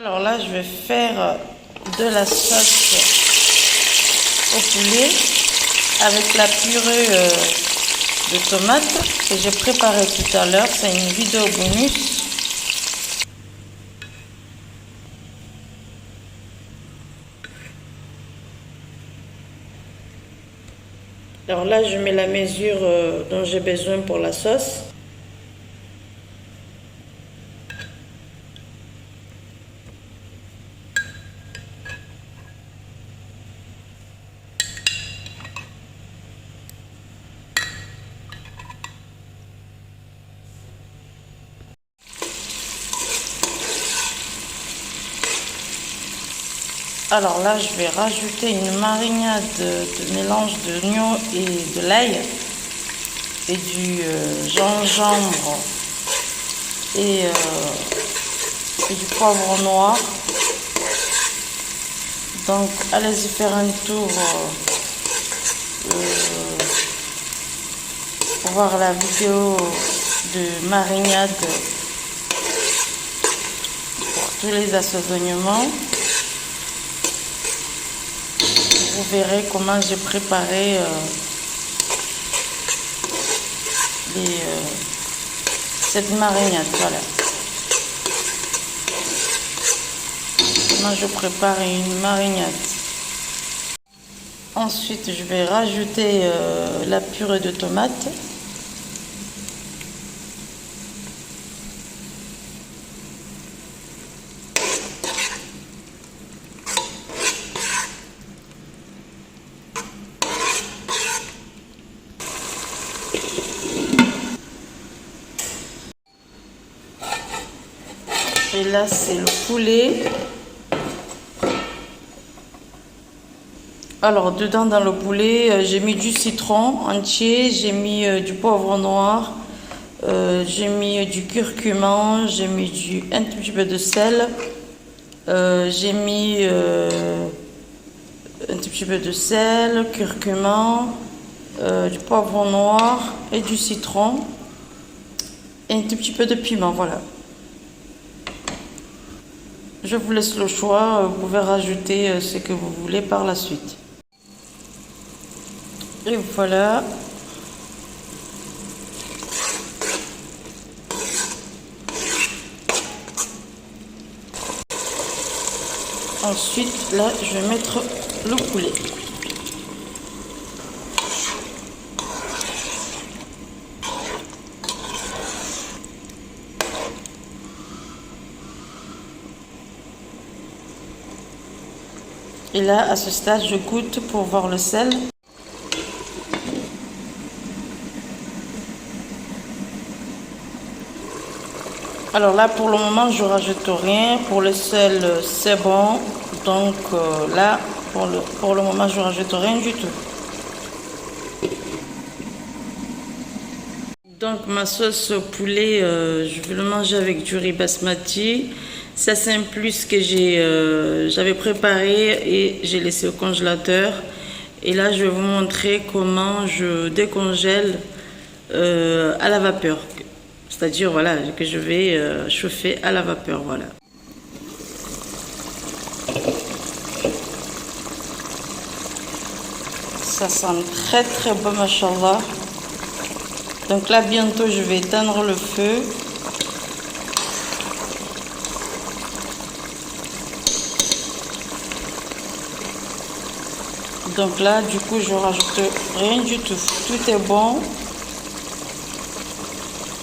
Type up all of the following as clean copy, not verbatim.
Alors là, je vais faire de la sauce au poulet avec la purée de tomates que j'ai préparée tout à l'heure. C'est une vidéo bonus. Alors là, je mets la mesure dont j'ai besoin pour la sauce. Alors là, je vais rajouter une marinade de mélange d'oignons et de l'ail et du gingembre et du poivre noir. Donc, allez-y faire un tour pour voir la vidéo de marinade pour tous les assaisonnements. Vous verrez comment j'ai préparé cette marinade. Voilà. Comment je prépare une marinade. Ensuite, je vais rajouter la purée de tomates. Et là, c'est le poulet. Alors, dedans, dans le poulet, j'ai mis du citron entier, j'ai mis du poivre noir, j'ai mis du curcuma, j'ai mis un tout petit peu de sel, j'ai mis un tout petit peu de sel, curcuma, du poivre noir et du citron et un tout petit peu de piment, voilà. Je vous laisse le choix, vous pouvez rajouter ce que vous voulez par la suite. Et voilà. Ensuite, là, je vais mettre le poulet. Et là, à ce stade, je goûte pour voir le sel. Alors là, pour le moment, je rajoute rien. Pour le sel, c'est bon. Donc là, pour le moment, je rajoute rien du tout. Donc ma sauce au poulet, je vais le manger avec du riz basmati. Ça, c'est un plus que j'avais préparé et j'ai laissé au congélateur. Et là, je vais vous montrer comment je décongèle à la vapeur. C'est-à-dire, voilà, que je vais chauffer à la vapeur, voilà. Ça sent très très bon, machallah. Donc là, bientôt, je vais éteindre le feu. Donc là, du coup, je rajoute rien du tout. Tout est bon.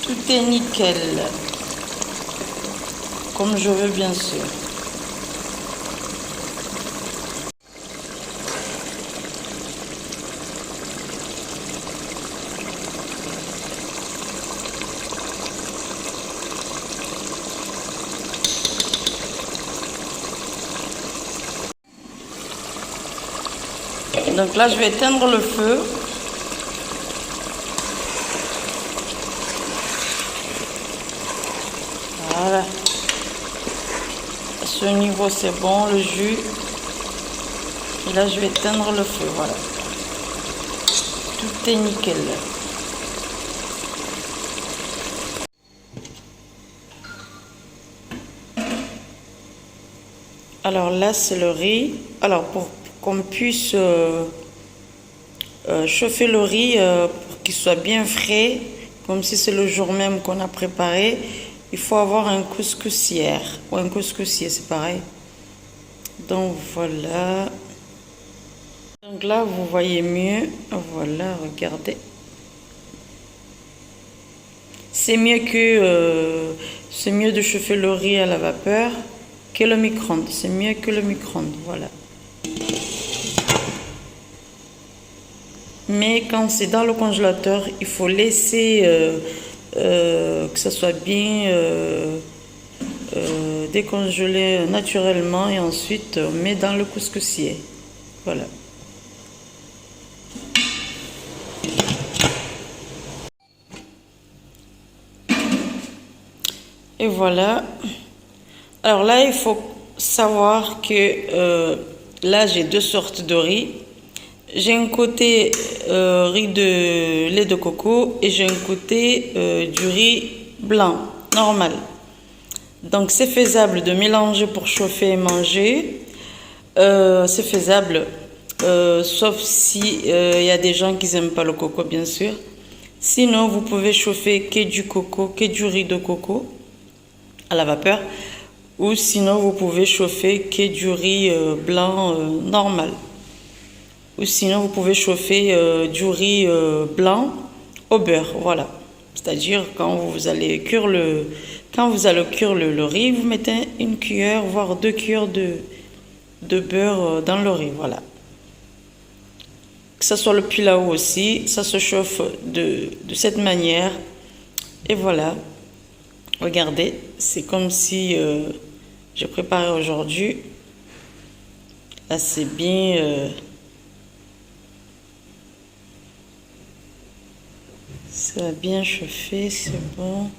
Tout est nickel. Comme je veux, bien sûr. Donc là, je vais éteindre le feu. Voilà. À ce niveau, c'est bon, le jus. Et là, je vais éteindre le feu, voilà. Tout est nickel. Alors là, c'est le riz. Alors pour qu'on puisse chauffer le riz pour qu'il soit bien frais, comme si c'est le jour même qu'on a préparé, il faut avoir un couscoussière ou un couscoussier, c'est pareil. Donc voilà. Donc là, vous voyez mieux. Voilà, regardez. C'est mieux de chauffer le riz à la vapeur que le micro-ondes. C'est mieux que le micro-ondes, voilà. Mais quand c'est dans le congélateur, il faut laisser que ça soit bien décongelé naturellement et ensuite on met dans le couscoussier. Voilà. Et voilà. Alors là, il faut savoir que là, j'ai deux sortes de riz. J'ai un côté riz de lait de coco et j'ai un côté du riz blanc, normal. Donc c'est faisable de mélanger pour chauffer et manger. C'est faisable, sauf si il y a des gens qui n'aiment pas le coco, bien sûr. Sinon, vous pouvez chauffer que du coco, que du riz de coco à la vapeur. Ou sinon, vous pouvez chauffer que du riz blanc normal. Ou sinon, vous pouvez chauffer du riz blanc au beurre, voilà. C'est-à-dire quand vous allez cuire le riz, vous mettez une cuillère, voire 2 cuillères de beurre dans le riz, voilà. Que ce soit le pilau aussi, ça se chauffe de cette manière. Et voilà, regardez, c'est comme si j'ai préparé aujourd'hui. Là, c'est bien... ça a bien chauffé, c'est bon.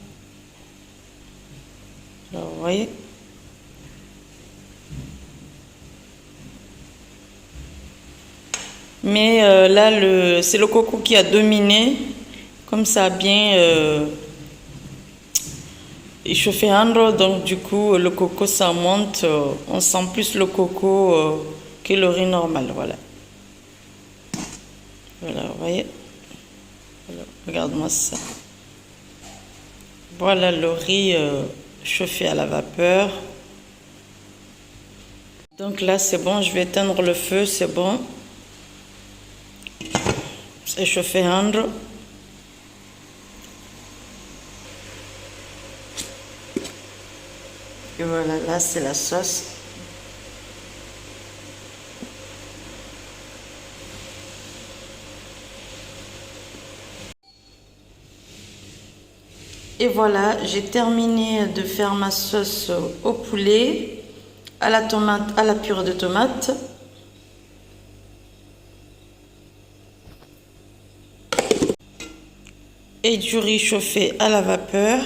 Alors, vous voyez. Mais là, c'est le coco qui a dominé. Comme ça a bien échauffé Andro. Donc, du coup, le coco, ça monte. On sent plus le coco que le riz normal. Voilà. Voilà, vous voyez. Regarde-moi ça. Voilà le riz chauffé à la vapeur. Donc là, c'est bon. Je vais éteindre le feu. C'est bon. C'est chauffé Andro. Et voilà, là, c'est la sauce. Et voilà, j'ai terminé de faire ma sauce au poulet, à la tomate, à la purée de tomate. Et du riz chauffé à la vapeur.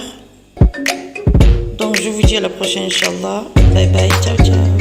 Donc je vous dis à la prochaine, Inch'Allah. Bye bye, ciao ciao.